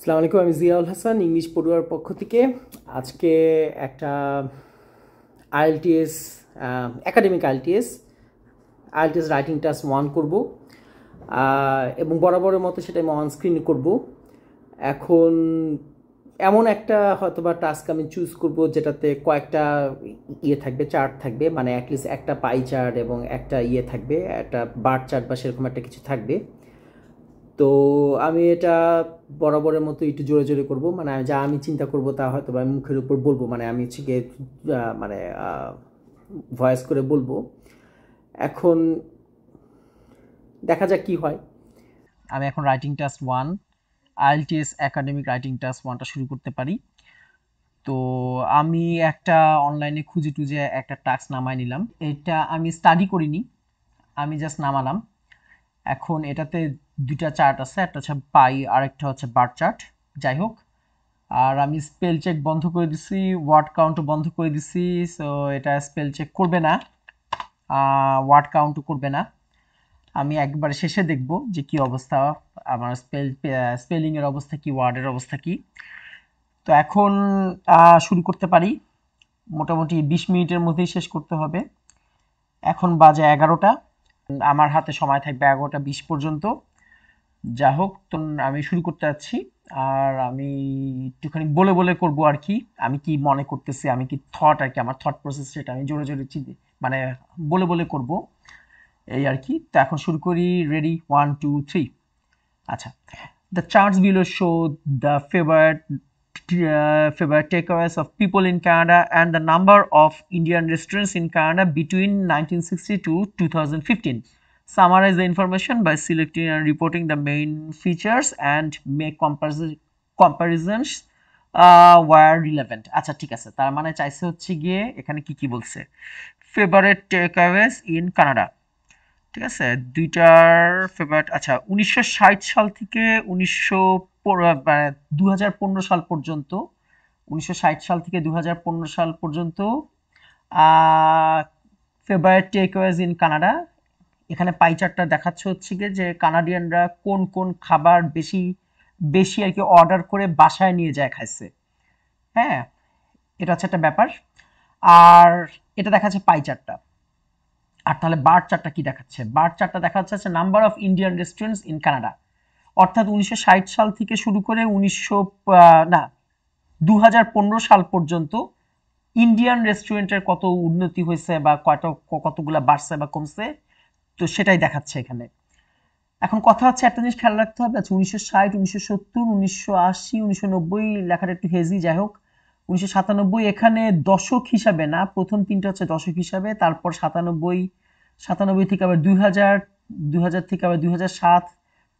আসসালামু আলাইকুম, আমি জিয়াউল হাসান, ইংলিশ পড়ুয়ার পক্ষ থেকে। আজকে একটা IELTS, academic IELTS writing task 1 করব, এবং বরাবরের মতো সেটা আমি অন স্ক্রিন করব। এখন এমন একটা হয়তোবা টাস্ক আমি চুজ করব যেটাতে কয়েকটা থাকবে, চার্ট থাকবে, মানে অ্যাটলিস্ট একটা পাই চার্ট এবং একটা থাকবে, একটা বার চার্ট বা সেরকম একটা কিছু থাকবে। তো আমি এটা বরাবরের মতো একটু জোরে জোরে করবো, মানে যা আমি চিন্তা করব তা হয়তো আমি মুখের উপর বলবো, মানে আমি হচ্ছে গিয়ে মানে ভয়েস করে বলবো। এখন দেখা যাক কি হয়। আমি এখন writing task 1, IELTS academic writing task 1টা শুরু করতে পারি। তো আমি একটা অনলাইনে খুঁজে টুজে একটা টাস্ক নামায় নিলাম। এটা আমি স্টাডি করিনি, আমি জাস্ট নামালাম। এখন এটাতে দুইটা চার্ট আছে, একটা হচ্ছে পাই আর একটা হচ্ছে বার চার্ট। যাই হোক, আর আমি স্পেল চেক বন্ধ করে দিছি, ওয়ার্ড কাউন্টও বন্ধ করে দিছি। সো এটা স্পেল চেক করবে না, ওয়ার্ড কাউন্টও করবে না। আমি একবার শেষে দেখব যে কি অবস্থা, আমার স্পেলিংয়ের অবস্থা কি, ওয়ার্ডের অবস্থা কি। তো এখন শুরু করতে পারি। মোটামুটি 20 মিনিটের মধ্যেই শেষ করতে হবে। এখন বাজে 11টা, আমার হাতে সময় থাকবে 11টা 20 পর্যন্ত। যা হোক, তো আমি শুরু করতে যাচ্ছি। আর আমি একটুখানি বলে বলে করব আর কি, আমি কি মনে করতেছি, আমি কি থট আর কি, আমার থট প্রসেস সেটা আমি জোরে জোরে মানে বলে বলে করব, এই আর কি। তো এখন শুরু করি। রেডি, 1 2 3। আচ্ছা, the charts below show the favorite takeaways of people in Canada and the number of Indian restaurants in Canada between 1960 to 2015. Summarize the information by selecting and reporting the main features and make comparisons where relevant. আচ্ছা ঠিক আছে, তার মানে চাইছে হচ্ছে গিয়ে এখানে কি কি বলছে, ফেভারিট টেকঅ্যাওয়েজ ইন কানাডা। ঠিক আছে, দুইটার ফেভারিট। আচ্ছা, 1960 সাল থেকে 2015 সাল পর্যন্ত, 1960 সাল থেকে 2015 সাল পর্যন্ত ফেভারিট টেকঅ্যাওয়েজ ইন কানাডা। এখানে পাই চার্টটা দেখাচ্ছে হচ্ছে গিয়ে যে কানাডিয়ানরা কোন কোন খাবার বেশি বেশি আর কি অর্ডার করে বাসায় নিয়ে যায় খাইছে। হ্যাঁ, এটা হচ্ছে একটা ব্যাপার। আর এটা দেখাচ্ছে পাই চার্টটা। আর তাহলে বার চার্টটা কি দেখাচ্ছে? বার চার্টটা দেখা যাচ্ছে number of Indian restaurants in Canada. অর্থাৎ 1960 সাল থেকে শুরু করে 2015 সাল পর্যন্ত ইন্ডিয়ান রেস্টুরেন্টের কত উন্নতি হয়েছে বা কতগুলা বাড়ছে বা কমছে, তো সেটাই দেখাচ্ছে এখানে। এখন কথা হচ্ছে, একটা জিনিস খেয়াল রাখতে হবে। আচ্ছা, 1960, 1970, 1980, 1990 লেখাটা একটু হেজি, যাই হোক। 1997 এখানে দশক হিসাবে না, প্রথম তিনটা হচ্ছে দশক হিসাবে, তারপর 97 থেকে আবার 2000, 2000 থেকে আবার 2007।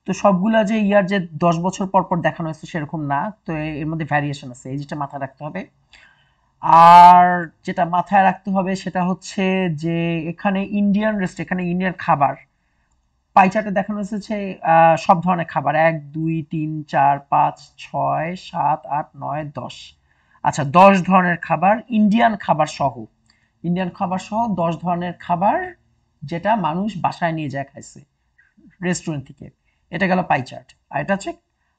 তো সবগুলা যে ইয়ার যে 10 বছর পর পর দেখানো হয়েছে সেরকম না, তো এর মধ্যে ভ্যারিয়েশন আছে, এই জিনিসটা মাথায় রাখতে হবে। আর যেটা মাথায় রাখতে হবে সেটা হচ্ছে যে এখানে এখানে ইন্ডিয়ান খাবার পাই চার্টে দেখানো হয়েছে সব ধরনের খাবার, 1 2 3 4 5 6 7 8 9 10। আচ্ছা, 10 ধরনের খাবার, ইন্ডিয়ান খাবার সহ 10 ধরনের খাবার যেটা মানুষ বাসায় নিয়ে যায় খাইছে রেস্টুরেন্ট থেকে। এটা গেল পাই চার্ট। আর এটা হচ্ছে,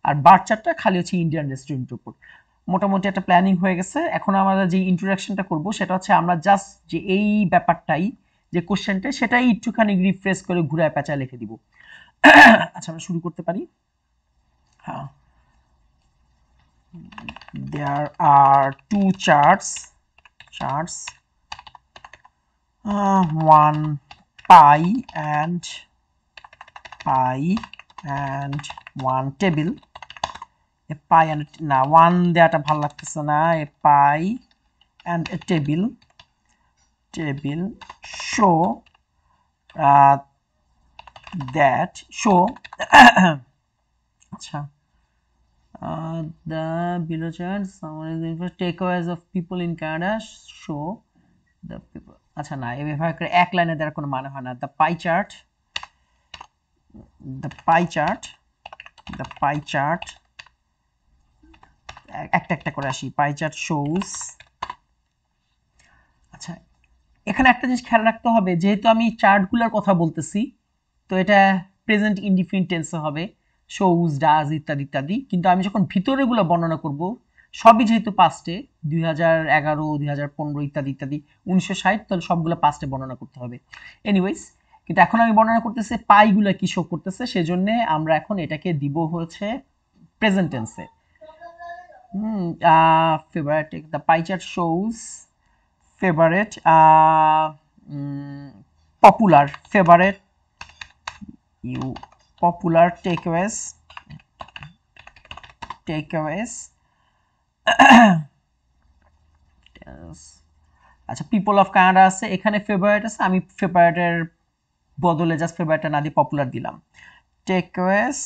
আর বার চার্টটা খালি হচ্ছে ইন্ডিয়ান রেস্টুরেন্টের উপর। মোটামুটি একটা প্ল্যানিং হয়ে গেছে। এখন আমরা যে ইন্ট্রোডাকশনটা করব সেটা হচ্ছে আমরা জাস্ট যে এই ব্যাপারটাই, যে কোশ্চেনটা, সেটাই একটুখানি রিফ্রেশ করে ঘুরায় পেঁচায় লিখে দিব। আচ্ছা, আমরা শুরু করতে পারি। হ্যাঁ, there are two charts, one pie and one table. A pie and না, one দেওয়াটা ভালো লাগতেছে না। A pie and a table show আচ্ছা, the below charts summarize the takeaways of people in Canada show the people। আচ্ছা না, এভাবে করে এক লাইনে দেওয়ার কোনো মানে হয় না। the pie chart একটা একটা করে আসি। pie chart shows। আচ্ছা, এখানে একটা জিনিস খেয়াল রাখতে হবে, যেহেতু আমি চার্টগুলোর কথা বলতেছি, তো এটা প্রেজেন্ট ইনডিফিনিট টেন্সে হবে। শোজ, ডাজ ইত্যাদি ইত্যাদি। কিন্তু আমি যখন ভিতরেগুলো বর্ণনা করব, সবই যেহেতু পাস্টে, 2011, 2015 ইত্যাদি ইত্যাদি, 1960, তাহলে সবগুলো পাস্টে বর্ণনা করতে হবে। এনিওয়েজ, কিন্তু এখন আমি বর্ণনা করতেছি পাইগুলা কি শো করতেছে, সেজন্য আমরা এখন এটাকে দিব হচ্ছে প্রেজেন্ট টেন্সে। Favorite, the pie chart shows favorite, popular, favorite, popular takeaways, আচ্ছা, পিপল অফ কানাডা আছে, এখানে ফেভারিট আছে, আমি ফেভারিটের বদলে জাস্ট ফেভারিটটা না দিয়ে পপুলার দিলাম। টেকওয়েস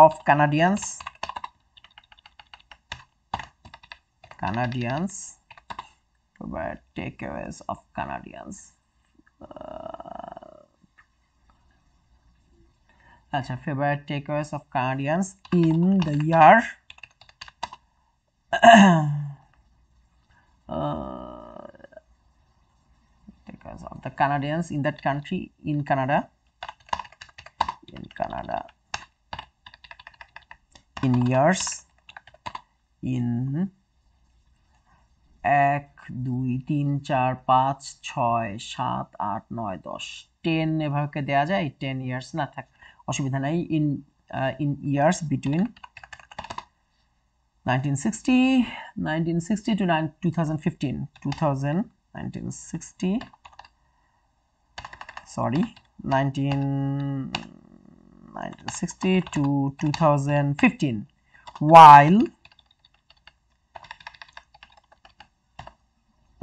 of কানাডিয়ান্স, favorite takeaways of Canadians. আচ্ছা, favorite takeaways of Canadians in the year takeaways of the Canadians in that country, in Canada, in years, in 1, 2, 3, 4, 5, 6, 7, 8, 9, 10, 10 এভাবে দেয়া যায়। 10 ইয়ার্স না থাক, অসুবিধা নাই। in years between 1960 to 2015, 1960, sorry, 1960 to 2015, while,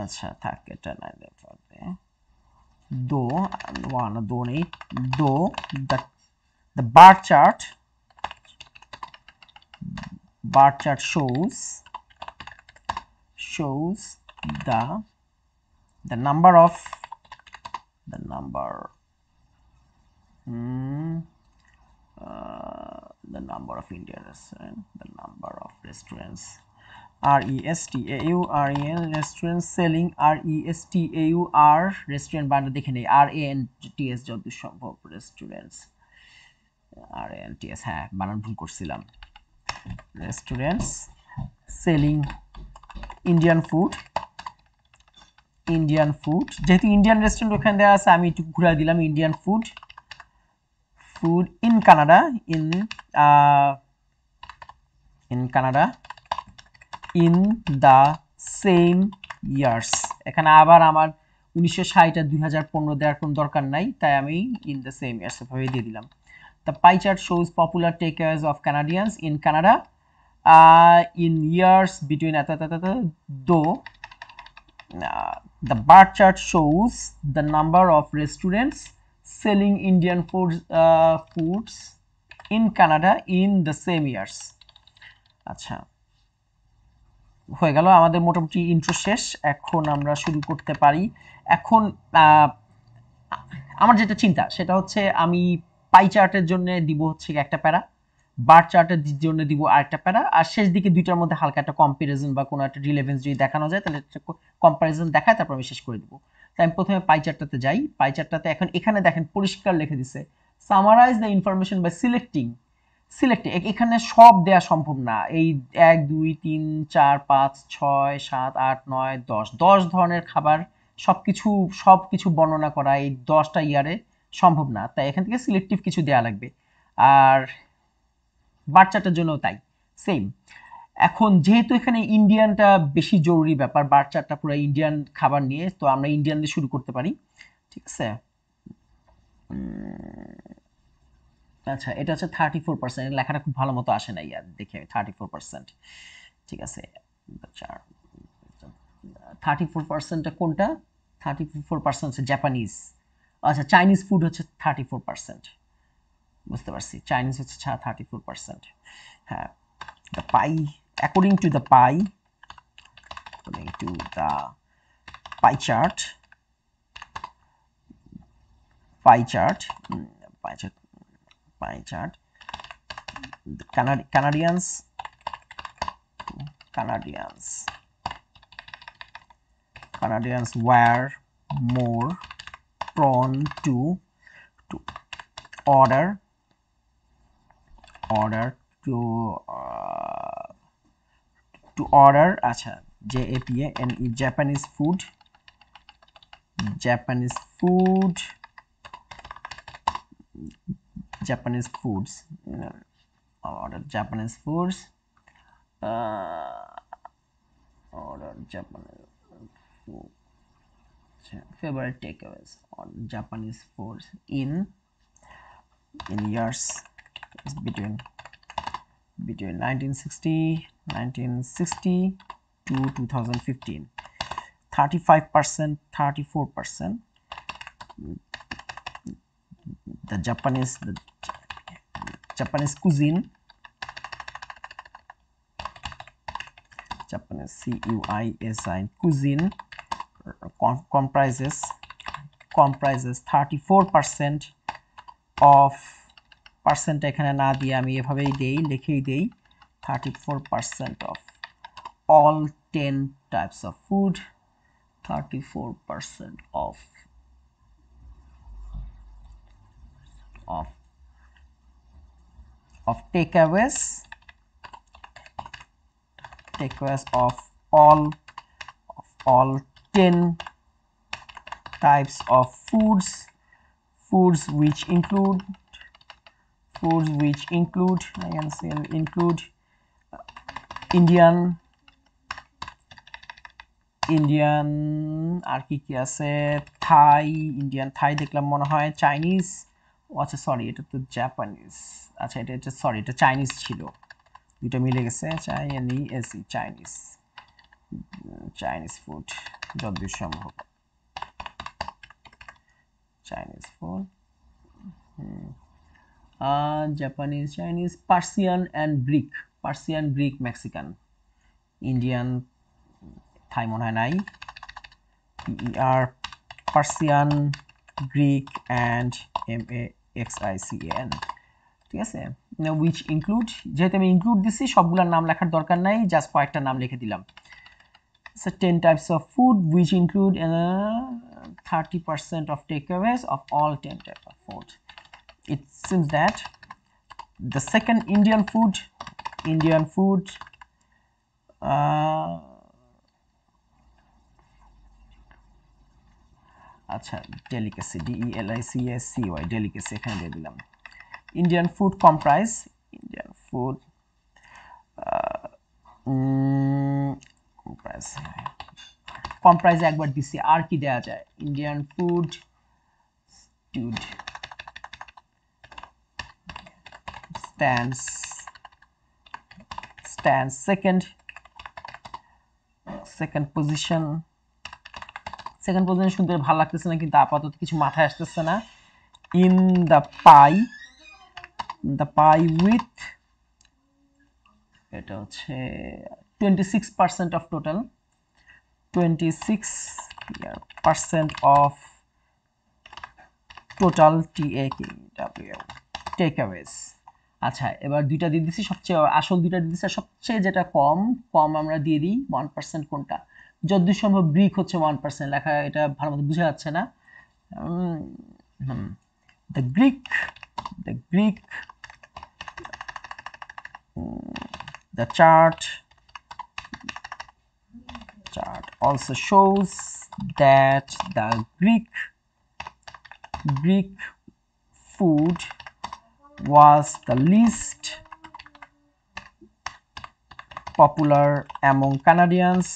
আচ্ছা থাক, এটা না পারবে, though the bar chart shows the number of Indian restaurants, restaurants selling, restaurant বানানটা দেখে নেই, RANTS যত সম্ভব, restaurants, RANTS, হ্যাঁ বানান ভুল করছিলাম। restaurants selling Indian food, যেহেতু ইন্ডিয়ান রেস্টুরেন্ট ওখানে দেওয়া আছে, আমি একটু ঘুরে দিলাম Indian food in Canada, in the same years। এখানে আবার আমার 1960 আর 2015 দেওয়ার কোনো দরকার নাই, তাই আমি in the same years ভাবে দিয়ে দিলাম। The pie chart shows popular takeaways of Canadians in Canada in years between though the bar chart shows the number of restaurants selling Indian foods in Canada in the same years। আচ্ছা, হয়ে গেল আমাদের মোটামুটি intro শেষ। এখন আমরা শুরু করতে পারি। এখন আমার যেটা চিন্তা সেটা হচ্ছে, আমি পাই চার্টের জন্য দিব হচ্ছে একটা প্যারা, বার চার্টের জন্য দিব আরেকটা প্যারা, আর শেষ দিকে দুইটার মধ্যে হালকা একটা কম্পারিজন বা কোনো একটা রিলেভেন্স যদি দেখানো যায়, তাহলে কম্পারিজন দেখায়, তারপর আমি শেষ করে দেবো। তাই আমি প্রথমে পাই চার্টটাতে যাই। পাই চার্টটাতে এখন এখানে দেখেন পরিষ্কার লিখে দিছে, summarize the information by selecting. এখানে সব দেয়া সম্ভব না। এই 1, 2, 3, 4, 5, 6, 7, 8, 9, 10 ধরনের খাবার সবকিছু বর্ণনা করা এই 10টা ইয়ারে সম্ভব না, তাই এখান থেকে সিলেক্টিভ কিছু দেয়া লাগবে। আর বাচ্চাটার জন্য তাই সেম। এখন যেহেতু এখানে ইন্ডিয়ানটা বেশি জরুরি ব্যাপার, বাচ্চাটা পুরো ইন্ডিয়ান খাবার নিয়ে, তো আমরা ইন্ডিয়ান দিয়ে শুরু করতে পারি, ঠিক আছে। আচ্ছা, এটা হচ্ছে 34%, লেখাটা খুব ভালো মতো আসে না, ইয়ার দেখে 34%, ঠিক আছে। 34%টা কোনটা? 34% হচ্ছে জাপানিজ। আচ্ছা, চাইনিজ ফুড হচ্ছে 34%, বুঝতে পারছি, চাইনিজ হচ্ছে 34%। হ্যাঁ, the pie, according to the pie chart, the Canadians were more prone to order to order আচ্ছা JAPANE Japanese food Japanese foods order Japanese foods order Japanese food favorite takeaways on Japanese foods in years between 1960 to 2015 35% 34% the Japanese cuisine Japanese cuisine comprises 34% of percent এখানে না দিয়ে আমি এভাবেই লিখেই দেই 34% of all 10 types of food 34% of takeaways of all 10 types of foods which include I can say include Indian আর কি আছে Indian Thai দেখলাম মনে হয় Chinese আচ্ছা সরি এটা তো জাপানিজ আচ্ছা এটা সরি এটা চাইনিজ ছিল দুটো মিলে গেছে চাইনিজ ফুড যতদূর সম্ভব Chinese food Japanese, Chinese, Persian and Greek, Mexican, Indian, Thai মনে হয় নাই PER Persian, Greek and MAXICAN ঠিক আছে which include যেহেতু আমি include দিছি সবগুলোর নাম লেখার দরকার নাই জাস্ট কয়েকটা নাম লিখে দিলাম so 10 types of food which include 30% of takeaways of all 10 types of food it seems that the second Indian food আচ্ছা delicacy delicacy এখানে দিয়ে দিলাম Indian food comprise comprise একবার দিছি আর কি দেয়া যায় Indian food stands second position শুনতে ভালো লাগতেছে না কিন্তু আপাতত কিছু মাথায় আসতেছে না in the pie with এটা হচ্ছে 26% of total 26% of total takeaways আচ্ছা এবার দুইটা দিয়ে দিছি সবচেয়ে আসল দুইটা দিয়ে দিছি সবচেয়ে যেটা কম আমরা দিয়ে দিই 1% কোনটা যতদূর সম্ভব গ্রিক হচ্ছে 1% লেখা এটা ভালোমতো বোঝা যাচ্ছে না the Greek the chart also shows that the Greek food was the least popular among Canadians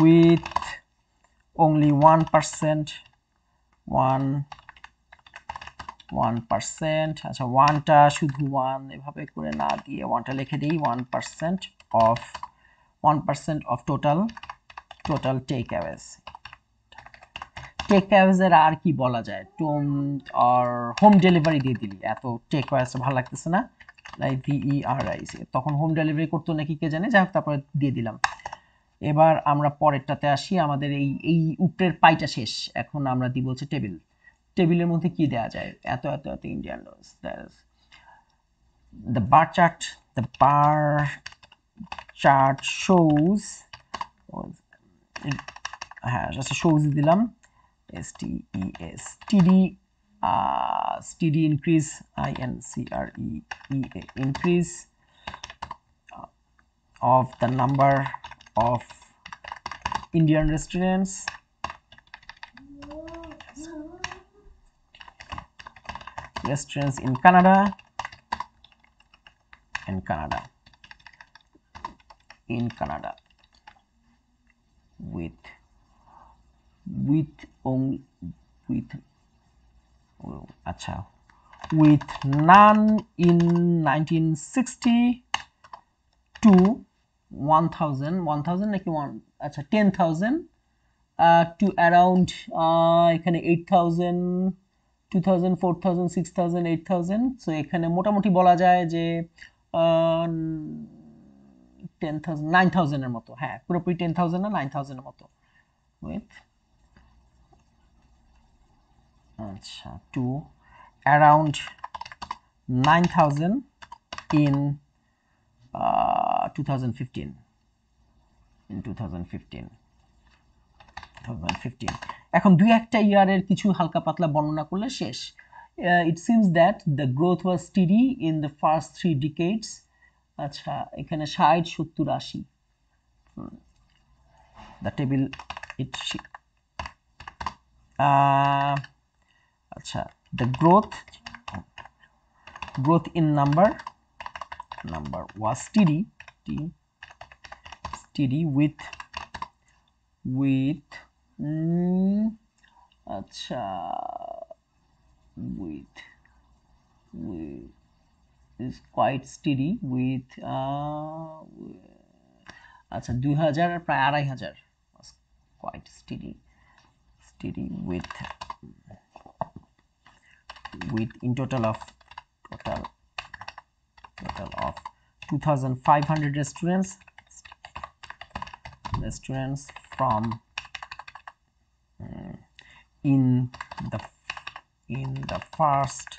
with only 1% আচ্ছা 1টা শুধু 1 এভাবে করে না দিয়ে 1টা লিখে দেই 1% of total takeaways এর আর কি বলা যায় আর হোম ডেলিভারি দিয়ে দিলি এত টেকঅ্যাওয়েজ ভালো লাগতেছে না লাইক VERIC তখন হোম ডেলিভারি করতে নাকি কে জানে যাই হোক তারপরে দিয়ে দিলাম এবার আমরা পরেরটাতে আসি আমাদের এই উপরের পাইটা শেষ এখন আমরা দিব হচ্ছে টেবিলের মধ্যে কি দেয়া যায় এত Indian the bar chart shows হ্যাঁ shows দিলাম STESTD steady increase, INCREEA, increase of the number of Indian restaurants in Canada, with none in 1960 to 1000 নাকি 10,000 to around এখানে 8,000 2,000 4,000 6,000 8,000, সো এখানে মোটামুটি বলা যায় যে 10,000 9,000 এর মতো, হ্যাঁ পুরোপুরি 10,000 না 9,000 এর মতো, with to around 9,000 in 2015. এখন দুই একটা ইয়ারের কিছু হালকা পাতলা বর্ণনা করলে শেষ। It seems that the growth was steady in the first 3 decades. আচ্ছা এখানে 60 70 80, the table it আচ্ছা the growth in number was steady with আচ্ছা with is quite steady with আচ্ছা 2000 আর প্রায় 2500 was quite steady with in total of 2,500 restaurants from in the first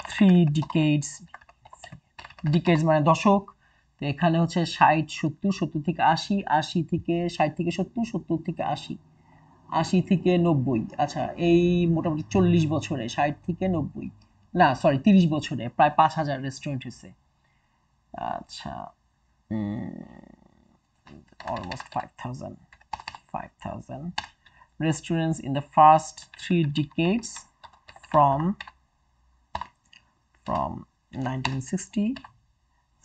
3 decades মানে দশক, তো এখানে হচ্ছে 60 70 70 থেকে 80 80 থেকে 60 থেকে 70 70 থেকে 80 80 থেকে 90, আচ্ছা এই মোটামুটি 40 বছরে 60 থেকে 90 না সরি 30 বছরে প্রায় 5,000 রেস্টুরেন্ট হয়েছে। আচ্ছা almost 5,000 restaurants in the first 3 decades from 1960,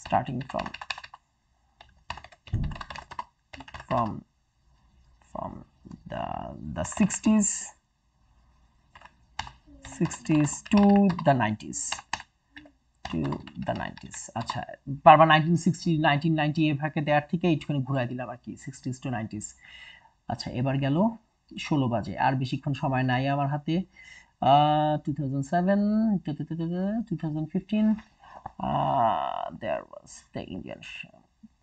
starting from the 60s to the 90s আচ্ছা বারবার 1960 1990 এ ভাগে দেওয়ার থেকে একটুখানি ঘুরাই দিলাম আর কি 60s to 90s। আচ্ছা এবার গেল 16 বাজে, আর বেশিক্ষণ সময় নাই আমার হাতে। 2007 2015 there was the Indian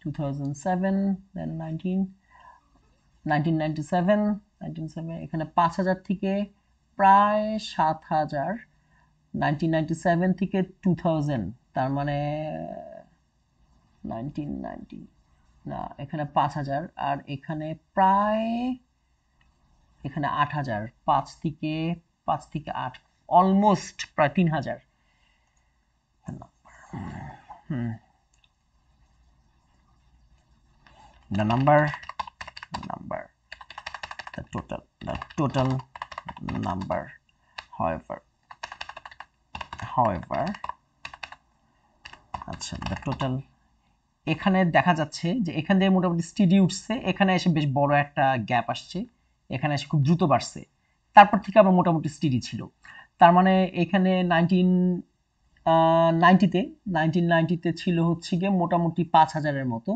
2007 then 1997 এখানে 5,000 থেকে প্রায় 7,000, 1997 থেকে 2000 তার মানে 1990 না এখানে 5,000 আর এখানে প্রায় এখানে 8,000, 5 থেকে 8 অলমোস্ট প্রায় 3,000 the number the total number however আচ্ছা the total এখানে দেখা যাচ্ছে যে এখান থেকে মোটামুটি স্টেডি উঠছে, এখানে এসে বেশ বড় একটা গ্যাপ আসছে, এখানে এসে খুব দ্রুত বাড়ছে, তারপর থেকে আবার মোটামুটি স্টেডি ছিল। তার মানে এখানে 1990 ছিল হচ্ছে গিয়ে মোটামুটি 5,000 এর মতো,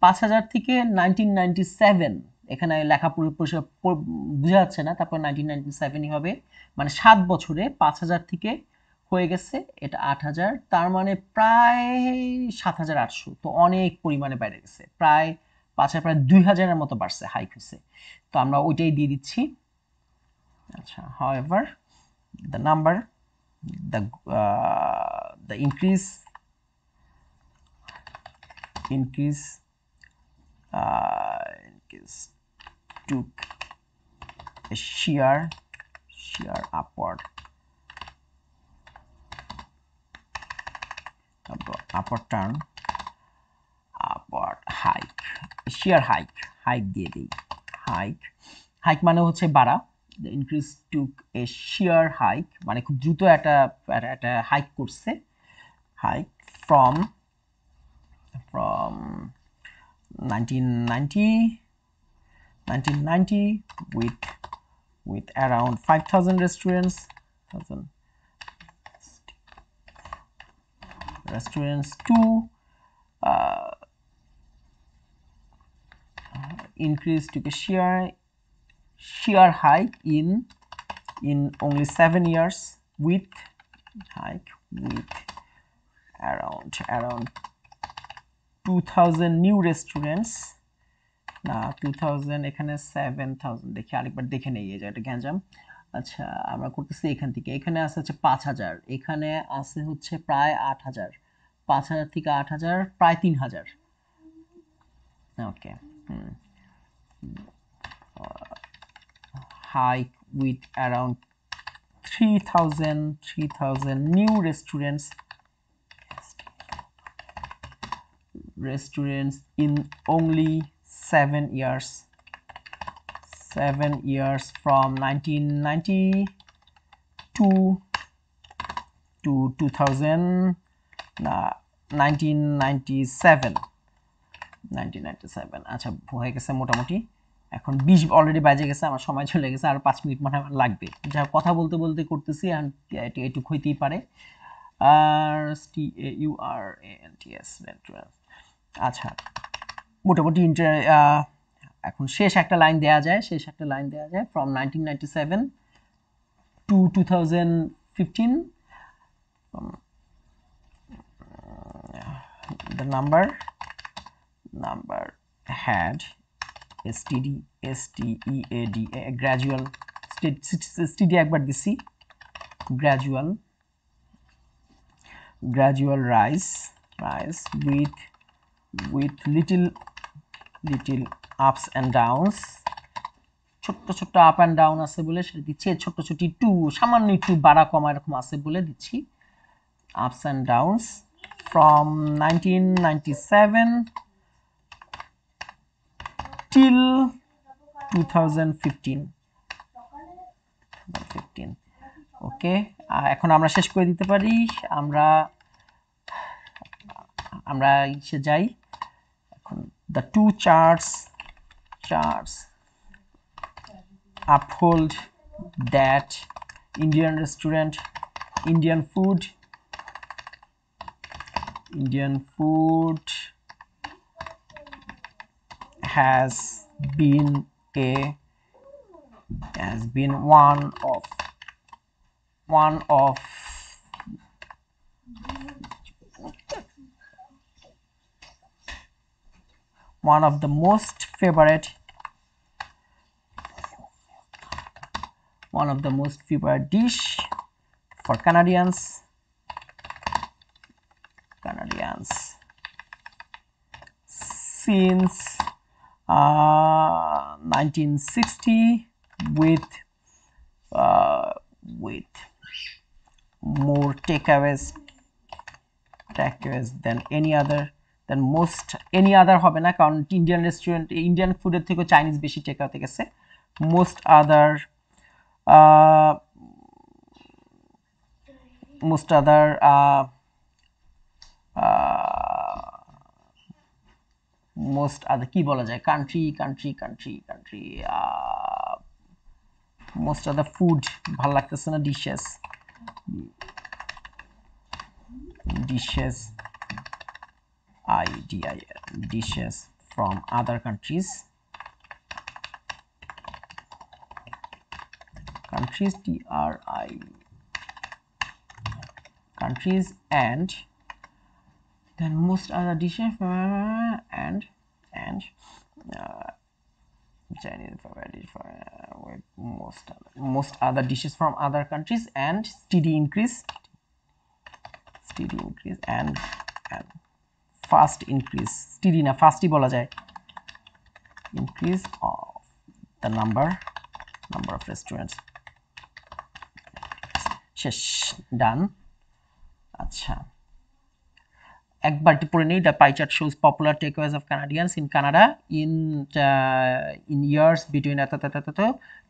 5,000 থেকে 1997 এখানে লেখা পুরোপুরি বোঝা যাচ্ছে না, তারপর 1997ই হবে, মানে 7 বছরে 5,000 থেকে হয়ে গেছে এটা 8,000, তার মানে প্রায় 7,800, তো অনেক পরিমাণে বেড়ে গেছে, প্রায় 5,000 প্রায় 2,000 এর মতো বাড়ছে, হাইক হয়েছে, তো আমরা ওইটাই দিয়ে দিচ্ছি। আচ্ছা however the number the increase took a sheer upward upward turn, upward hike, sheer hike দিয়ে দিই, hike মানে হচ্ছে বাড়া, the increase took a sheer hike মানে খুব দ্রুত একটা hike করছে, hike from 1990 with around 5,000 restaurants, to increase to a sheer hike in only 7 years with around 2,000 new restaurants, না 2,000 এখানে 7,000, দেখি আরেকবার দেখে নেই, এই জায়গাটা গ্যাঞ্জাম। আচ্ছা আমরা করতেছি এখান থেকে, এখানে আছে হচ্ছে 5,000, এখানে আছে হচ্ছে প্রায় 8,000, 5,000 থেকে 8,000 প্রায় 3,000। ওকে, hike with around 3,000 new restaurants in only 7 years, from 1992 to 1997। আচ্ছা হয়ে গেছে মোটামুটি, এখন 20 অলরেডি বাজে গেছে, আমার সময় চলে গেছে, আর 5 মিনিট মানে আমার লাগবে, যা কথা বলতে বলতে করতেছি, এটুক হইতেই পারে। RESTAURANTS। আচ্ছা মোটামুটি এখন শেষ একটা লাইন দেয়া যায়, from 1997 to 2015, the number had a steady gradual steady একবার দিছি, gradual rise with little ups and downs, ছোট আপ এন্ড ডাউন আছে বলে সেটা দিচ্ছি, ছোট একটু সামান্য একটু বাড়া কমা এরকম আছে বলে দিচ্ছি, ups and downs from 1997 till 2015। ওকে, এখন আমরা শেষ করে দিতে পারি, আমরা এসে যাই এখন। the two charts uphold that Indian food has been one of the most favorite dish for Canadians since 1960, with more takeaways than any other হবে না, কারণ ইন্ডিয়ান ফুডের থেকে চাইনিজ বেশি টেক আউট গেছে, most other কি বলা যায়, কান্ট্রি most other food ভালো লাগতেছে না, dishes from other countries and then most other dishes and Chinese with most other dishes from other countries and steady increase and fast increase, steady না ফাস্টই বলা যায়, increase of the number of restaurants। শেষ, ডান। আচ্ছা একবারটি পড়ে নেই। The pie chart shows popular takeaways of Canadians in Canada in years between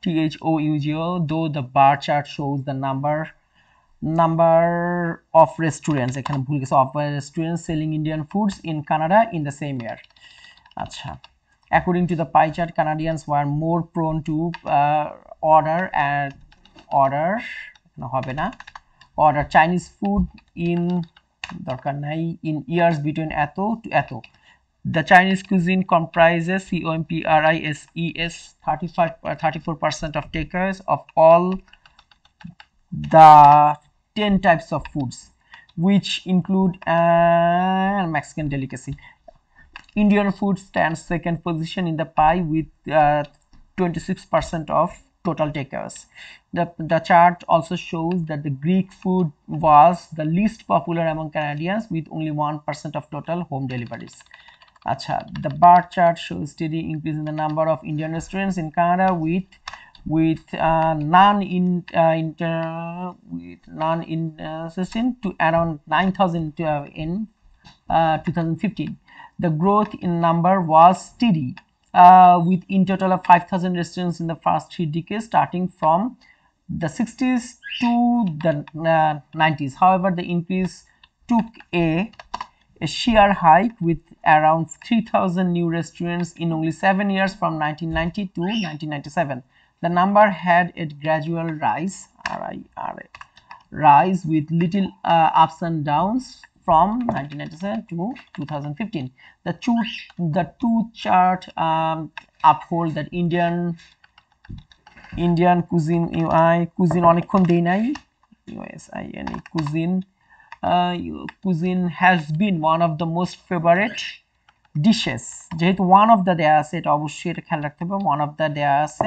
THOUGO, though the bar chart shows the number of restaurants, এখানে ভুল গেছে, of restaurants selling Indian foods in Canada in the same year. আচ্ছা, according to the pie chart, Canadians were more prone to order হবে না, order Chinese food in দরকার নাই in years between এত to এত. The Chinese cuisine comprises COMPRISES 34% of takeaways of all the 10 types of foods, which include Mexican delicacy. Indian food stands second position in the pie with 26% of total takeaways. The chart also shows that the Greek food was the least popular among Canadians with only 1% of total home deliveries. Acha, the bar chart shows steady increase in the number of Indian restaurants in Canada with none insisting to around 9,000 in 2015. The growth in number was steady, with in total of 5,000 restaurants in the first 3 decades, starting from the 60s to the 90s. However, the increase took a sheer hike with around 3,000 new restaurants in only 7 years from 1990 to 1997. The number had a gradual rise with little ups and downs from 1997 to 2015. The two chart uphold that Indian cuisine অনেকক্ষণ দেই নাই, cuisine has been one of the most favorite dishes. যেহেতু one of the দেয়া আছে, এটা অবশ্যই এটা খেয়াল রাখতে হবে, one of the দেয়া আছে,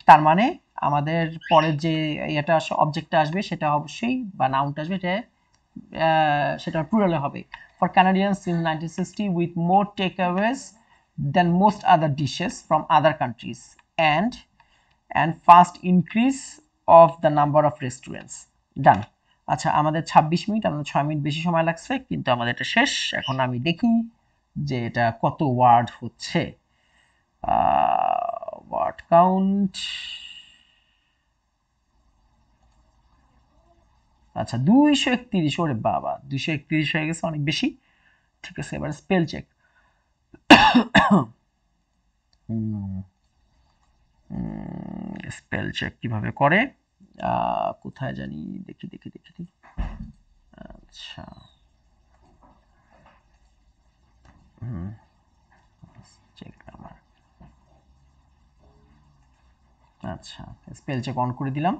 তার মানে আমাদের পরের যে এটা অবজেক্টটা আসবে সেটা অবশ্যই বা নাউনটা আসবে সেটা প্লুরালে হবে. For Canadians since 1960 with more takeaways than most other dishes from other countries and fast increase of the number of restaurants. Done. আচ্ছা, আমাদের 26 মিনিট, আমাদের 6 মিনিট বেশি সময় লাগছে, কিন্তু আমাদের এটা শেষ. এখন আমি দেখি যে এটা কত ওয়ার্ড হচ্ছে. ওয়ার্ড কাউন্ট, আচ্ছা 231, ওরে বাবা 231 হয়ে গেছে, অনেক বেশি. ঠিক আছে, এবার স্পেল চেক. স্পেল চেক কিভাবে করে, কোথায় জানি, দেখি. আচ্ছা, চেক গ্রামার. আচ্ছা, স্পেল চেক অন করে দিলাম.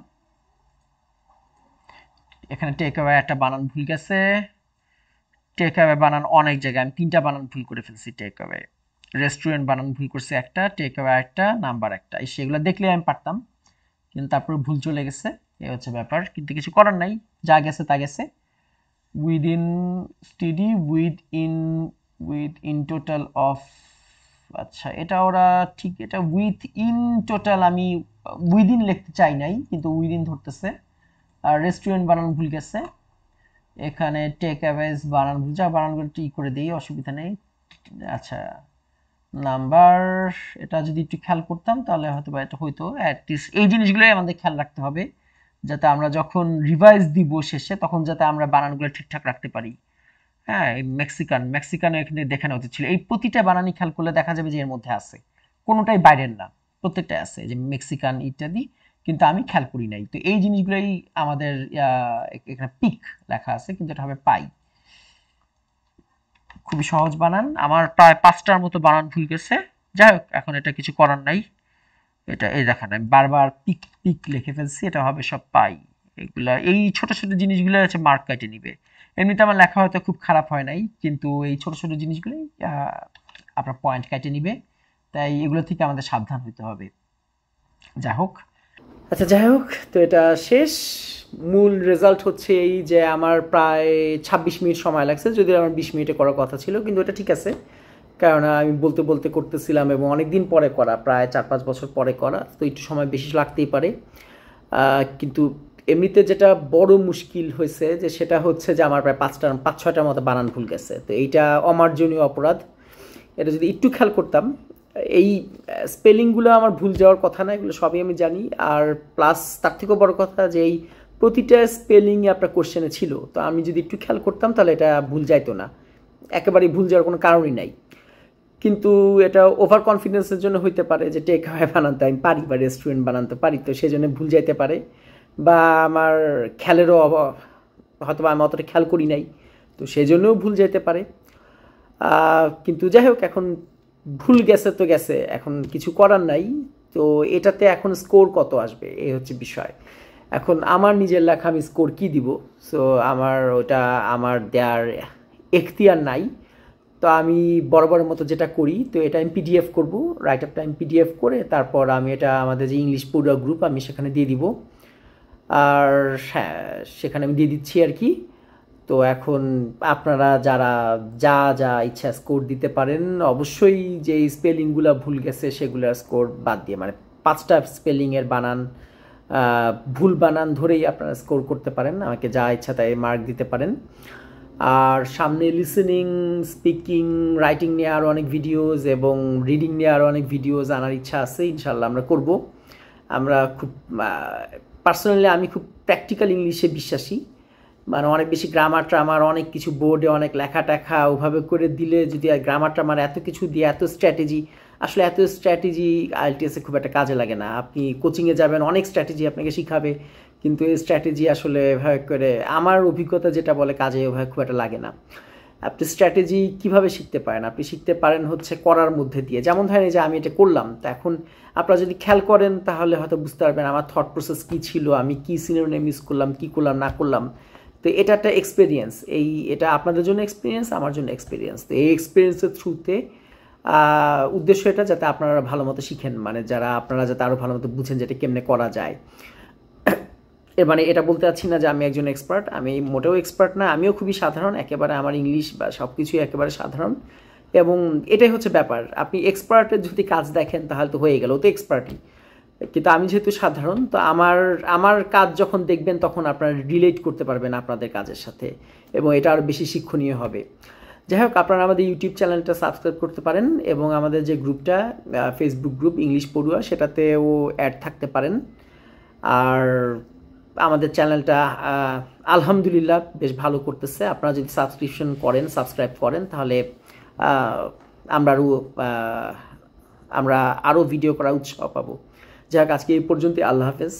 এখানে টেক অ্যাওয়ে একটা বানান ভুল গেছে. টেক অ্যাওয়ে বানান অনেক জায়গায় আমি 3টা বানান ভুল করে ফেলছি. টেক অ্যাওয়ে, রেস্টুরেন্ট বানান ভুল করছি একটা, টেক অ্যাওয়ে একটা, নাম্বার একটা. সেগুলো দেখলে আমি পারতাম, কিন্তু তারপরে ভুল চলে গেছে, এই হচ্ছে ব্যাপার. কিন্তু কিছু করার নাই, যা গেছে তা গেছে. Within steady with in total of, আচ্ছা এটা ওরা ঠিক, এটা উইথ ইন টোটাল আমি উইদিন লিখতে চাই নাই, কিন্তু উইদিন ধরতেছে. আর রেস্টুরেন্ট বানান ভুল গেছে. এখানে টেক অ্যাওয়েজ বানান ভুল, যা বানানগুলো ঠিক করে দিই, অসুবিধা নেই. আচ্ছা, নাম্বার, এটা যদি একটু খেয়াল করতাম তাহলে হয়তো বা এটা হইতো. অ্যাটলিস্ট এই জিনিসগুলোই আমাদের খেয়াল রাখতে হবে, যাতে আমরা যখন রিভাইজ দিব শেষে তখন যাতে আমরা বানানগুলো ঠিকঠাক রাখতে পারি. হ্যাঁ, মেক্সিকান এখানে দেখানো উচিত ছিল. এই প্রতিটা বানানই খেয়াল করলে দেখা যাবে যে এর মধ্যে আছে, কোনোটাই বাইরের না, প্রত্যেকটাই আছে, যে মেক্সিকান ইত্যাদি, কিন্তু আমি খেয়াল করি নাই. তো এই জিনিসগুলোই আমাদের এখানে পিক লেখা আছে, কিন্তু এটা হবে পাই. খুবই সহজ বানান, আমার প্রায় 5টার মতো বানান ভুল গেছে. যাই হোক, এখন এটা কিছু করার নাই. এটা এই দেখেন আমি বারবার পিক লিখে ফেলছি, এটা হবে সব পাই. এগুলা এই ছোট ছোট জিনিসগুলো হচ্ছে মার্ক কেটে নিবে. এমনিতে আমার লেখা হয়তো খুব খারাপ হয় নাই, কিন্তু এই ছোট ছোট জিনিসগুলোই আপনার পয়েন্ট কেটে নিবে, তাই এগুলো থেকে আমাদের সাবধান হতে হবে. যাই হোক, আচ্ছা যাই হোক, তো এটা শেষ. মূল রেজাল্ট হচ্ছে এই যে আমার প্রায় 26 মিনিট সময় লাগছে, যদি আমার 20 মিনিটে করার কথা ছিল, কিন্তু এটা ঠিক আছে, কারণ আমি বলতে করতেছিলাম এবং অনেক দিন পরে করা, প্রায় 4-5 বছর পরে করা, তো একটু সময় বেশি লাগতেই পারে, কিন্তু এমনিতে যেটা বড় মুশকিল হয়েছে যে সেটা হচ্ছে যে আমার প্রায় 5-6টার মতো বানান ভুল গেছে। তো এইটা অমার্জনীয় অপরাধ। এটা যদি একটু খেয়াল করতাম, এই স্পেলিংগুলো আমার ভুল যাওয়ার কথা না, এগুলো সবই আমি জানি। আর প্লাস তার থেকেও বড় কথা যে এই প্রতিটা স্পেলিংয়ে আপনার কোশ্চেনে ছিল, তো আমি যদি একটু খেয়াল করতাম তাহলে এটা ভুল যাইতো না, একেবারেই ভুল যাওয়ার কোনো কারণই নাই। কিন্তু এটা ওভার কনফিডেন্সের জন্য হইতে পারে যে টেক অ্যাওয়ে বানাতে আমি পারি বা রেস্টুরেন্ট বানাতে পারি, তো সেই জন্য ভুল যাইতে পারে। বা আমার খেয়ালেরও অভাব, হয়তো আমি অতটা খেয়াল করি নাই, তো সেই জন্যও ভুল যেতে পারে। কিন্তু যাই হোক, এখন ভুল গেছে তো গেছে, এখন কিছু করার নাই। তো এটাতে এখন স্কোর কত আসবে এই হচ্ছে বিষয়। এখন আমার নিজের লেখা আমি স্কোর কী দিব, সো ওটা আমার দেওয়ার এখতিয়ার নাই। তো আমি বরাবরের মতো যেটা করি, তো এটা আমি পিডিএফ করব, রাইট আপটা আমি পিডিএফ করে তারপর আমি এটা আমাদের যে ইংলিশ পড়ুয়া গ্রুপ আমি সেখানে দিয়ে দিব। আর হ্যাঁ, সেখানে আমি দিয়ে দিচ্ছি আর কি। তো এখন আপনারা যারা যা যা ইচ্ছা স্কোর দিতে পারেন, অবশ্যই যে স্পেলিংগুলো ভুল গেছে সেগুলোর স্কোর বাদ দিয়ে, মানে 5টা স্পেলিংয়ের বানান ভুল বানান ধরেই আপনারা স্কোর করতে পারেন, আমাকে যা ইচ্ছা তাই মার্ক দিতে পারেন। আর সামনে লিসেনিং, স্পিকিং, রাইটিং নিয়ে আরও অনেক ভিডিওস এবং রিডিং নিয়ে আরও অনেক ভিডিওস আনার ইচ্ছা আছে, ইনশাল্লাহ আমরা করব। আমরা খুব পার্সোনালি আমি খুব প্র্যাকটিক্যাল ইংলিশে বিশ্বাসী, মানে অনেক বেশি গ্রামার ট্রামার, অনেক কিছু বোর্ডে অনেক লেখা টেখা ওভাবে করে দিলে যদি গ্রামার ট্রামার এত কিছু দিয়ে এত স্ট্র্যাটেজি, আসলে এত স্ট্র্যাটেজি আইএলটিএসে খুব একটা কাজে লাগে না। আপনি কোচিংয়ে যাবেন, অনেক স্ট্র্যাটেজি আপনাকে শিখাবে, কিন্তু এই স্ট্র্যাটেজি আসলে এভাবে করে আমার অভিজ্ঞতা যেটা বলে কাজে ওভাবে খুব একটা লাগে না। আপনি স্ট্র্যাটেজি কিভাবে শিখতে পারেন? আপনি শিখতে পারেন হচ্ছে করার মধ্যে দিয়ে। যেমন ধরেন যে আমি এটা করলাম, তো এখন আপনারা যদি খেয়াল করেন তাহলে হয়তো বুঝতে পারবেন আমার থট প্রসেস কী ছিল, আমি কী সিনোনিম ইউজ করলাম, কী করলাম না করলাম। তো এটা একটা এক্সপিরিয়েন্স, এটা আপনাদের জন্য এক্সপিরিয়েন্স, আমার জন্য এক্সপিরিয়েন্স। তো এই এক্সপিরিয়েন্সের থ্রুতে উদ্দেশ্য এটা যাতে আপনারা ভালো মতো শিখেন, মানে আপনারা যাতে আরও ভালো মতো বুঝেন যেটা কেমনে করা যায়। এর মানে এটা বলতে চাচ্ছি না যে আমি একজন এক্সপার্ট, আমি মোটেও এক্সপার্ট না, আমিও খুবই সাধারণ, একেবারে আমার ইংলিশ বা সব কিছুই একেবারে সাধারণ। এবং এটাই হচ্ছে ব্যাপার, আপনি এক্সপার্টের যদি কাজ দেখেন তাহলে তো হয়ে গেল, তো এক্সপার্টই। কিন্তু আমি যেহেতু সাধারণ, তো আমার কাজ যখন দেখবেন তখন আপনারা রিলেট করতে পারবেন আপনাদের কাজের সাথে, এবং এটা আরও বেশি শিক্ষণীয় হবে। যাই হোক, আপনারা আমাদের ইউটিউব চ্যানেলটা সাবস্ক্রাইব করতে পারেন, এবং আমাদের যে গ্রুপটা ফেসবুক গ্রুপ ইংলিশ পড়ুয়া, সেটাতেও অ্যাড থাকতে পারেন। আর আমাদের চ্যানেলটা আলহামদুলিল্লাহ বেশ ভালো করতেছে। আপনারা যদি সাবস্ক্রাইব করেন তাহলে আমরা আরও ভিডিও করার উৎসাহ পাবো। যাই হোক, আজকে এই পর্যন্তই। আল্লাহ হাফেজ।